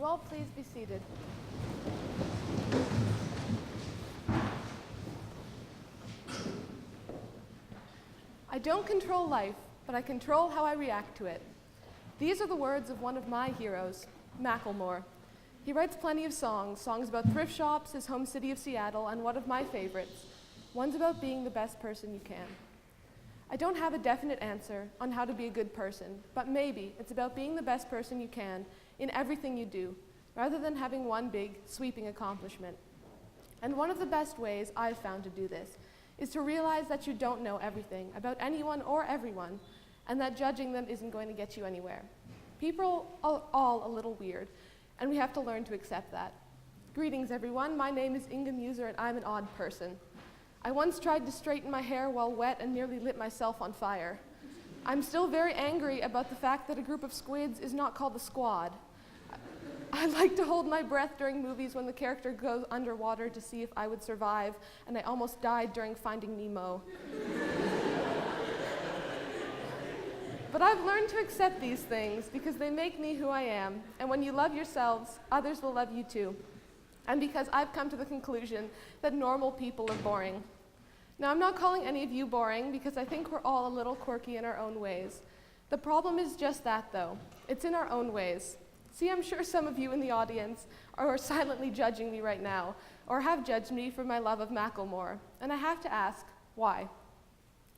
you all please be seated? I don't control life, but I control how I react to it. These are the words of one of my heroes, Macklemore. He writes plenty of songs about thrift shops, his home city of Seattle, and one of my favorites, one's about being the best person you can. I don't have a definite answer on how to be a good person, but maybe it's about being the best person you can in everything you do, rather than having one big, sweeping accomplishment. And one of the best ways I've found to do this is to realize that you don't know everything about anyone or everyone, and that judging them isn't going to get you anywhere. People are all a little weird, and we have to learn to accept that. Greetings, everyone. My name is Inga Muser, and I'm an odd person. I once tried to straighten my hair while wet and nearly lit myself on fire. I'm still very angry about the fact that a group of squids is not called a squad. I like to hold my breath during movies when the character goes underwater to see if I would survive, and I almost died during Finding Nemo. But I've learned to accept these things because they make me who I am, and when you love yourselves, others will love you too. And because I've come to the conclusion that normal people are boring. Now, I'm not calling any of you boring because I think we're all a little quirky in our own ways. The problem is just that, though. It's in our own ways. See, I'm sure some of you in the audience are silently judging me right now, or have judged me for my love of Macklemore. And I have to ask, why?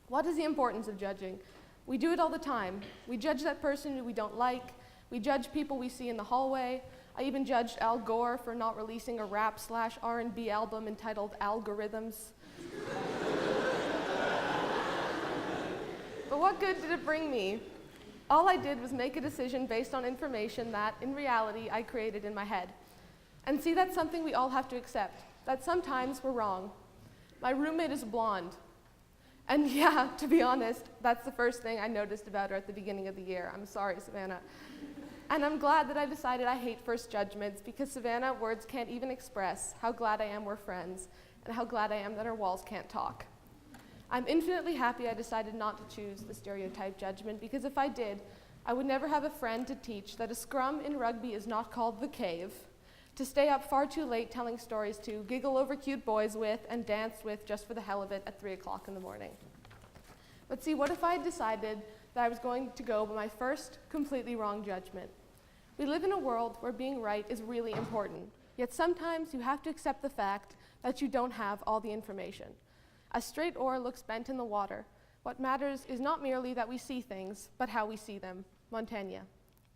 What is the importance of judging? We do it all the time. We judge that person who we don't like. We judge people we see in the hallway. I even judged Al Gore for not releasing a rap/R&B album entitled Algorithms. But what good did it bring me? All I did was make a decision based on information that, in reality, I created in my head. And see, that's something we all have to accept, that sometimes we're wrong. My roommate is blonde. And yeah, to be honest, that's the first thing I noticed about her at the beginning of the year. I'm sorry, Savannah. And I'm glad that I decided I hate first judgments because, Savannah, words can't even express how glad I am we're friends and how glad I am that our walls can't talk. I'm infinitely happy I decided not to choose the stereotype judgment because if I did, I would never have a friend to teach that a scrum in rugby is not called the cave, to stay up far too late telling stories to, giggle over cute boys with, and dance with just for the hell of it at 3 o'clock in the morning. But see, what if I had decided that I was going to go by my first completely wrong judgment? We live in a world where being right is really important, yet sometimes you have to accept the fact that you don't have all the information. A straight oar looks bent in the water. What matters is not merely that we see things, but how we see them. Montaigne.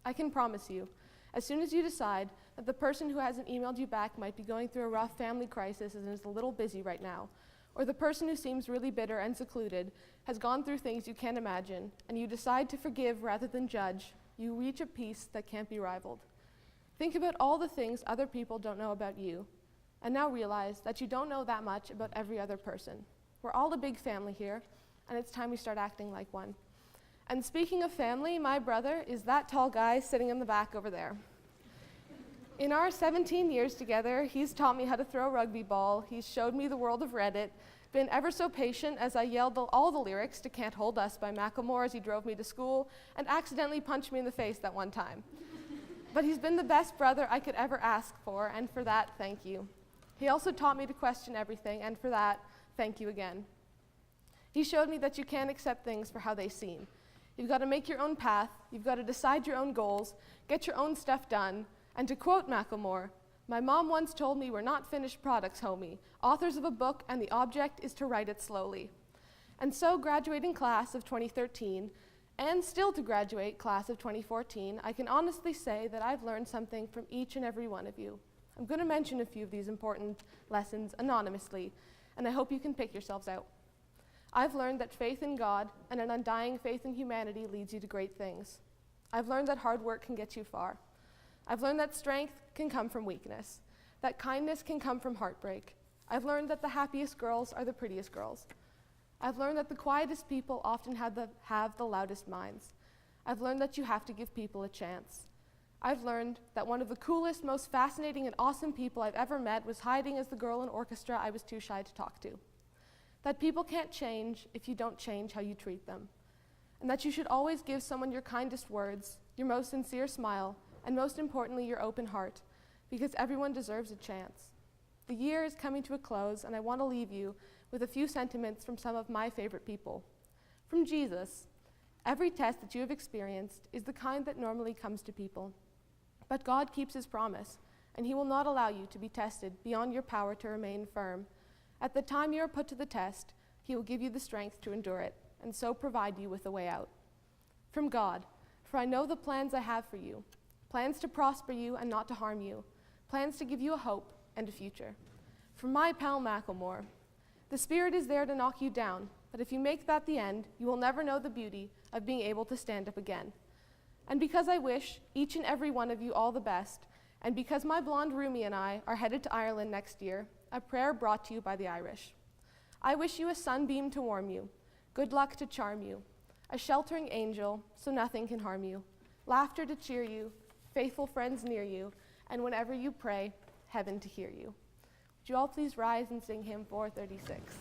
I can promise you, as soon as you decide that the person who hasn't emailed you back might be going through a rough family crisis and is a little busy right now, or the person who seems really bitter and secluded has gone through things you can't imagine, and you decide to forgive rather than judge, you reach a peace that can't be rivaled. Think about all the things other people don't know about you, and now realize that you don't know that much about every other person. We're all a big family here, and it's time we start acting like one. And speaking of family, my brother is that tall guy sitting in the back over there. In our 17 years together, he's taught me how to throw a rugby ball, he's showed me the world of Reddit, been ever so patient as I yelled all the lyrics to Can't Hold Us by Macklemore as he drove me to school, and accidentally punched me in the face that one time. But he's been the best brother I could ever ask for, and for that, thank you. He also taught me to question everything, and for that, thank you again. He showed me that you can't accept things for how they seem. You've got to make your own path, you've got to decide your own goals, get your own stuff done, and to quote Macklemore, "My mom once told me we're not finished products, homie, authors of a book and the object is to write it slowly." And so, graduating class of 2013, and still to graduate class of 2014, I can honestly say that I've learned something from each and every one of you. I'm going to mention a few of these important lessons anonymously, and I hope you can pick yourselves out. I've learned that faith in God and an undying faith in humanity leads you to great things. I've learned that hard work can get you far. I've learned that strength can come from weakness, that kindness can come from heartbreak. I've learned that the happiest girls are the prettiest girls. I've learned that the quietest people often have the loudest minds. I've learned that you have to give people a chance. I've learned that one of the coolest, most fascinating and awesome people I've ever met was hiding as the girl in orchestra I was too shy to talk to. That people can't change if you don't change how you treat them. And that you should always give someone your kindest words, your most sincere smile, and most importantly, your open heart, because everyone deserves a chance. The year is coming to a close, and I want to leave you with a few sentiments from some of my favorite people. From Jesus, every test that you have experienced is the kind that normally comes to people. But God keeps his promise, and he will not allow you to be tested beyond your power to remain firm. At the time you are put to the test, he will give you the strength to endure it, and so provide you with a way out. From God, for I know the plans I have for you, plans to prosper you and not to harm you, plans to give you a hope and a future. From my pal Macklemore, the Spirit is there to knock you down, but if you make that the end, you will never know the beauty of being able to stand up again. And because I wish each and every one of you all the best, and because my blonde roomie and I are headed to Ireland next year, a prayer brought to you by the Irish. I wish you a sunbeam to warm you, good luck to charm you, a sheltering angel so nothing can harm you, laughter to cheer you, faithful friends near you, and whenever you pray, heaven to hear you. Would you all please rise and sing hymn 436?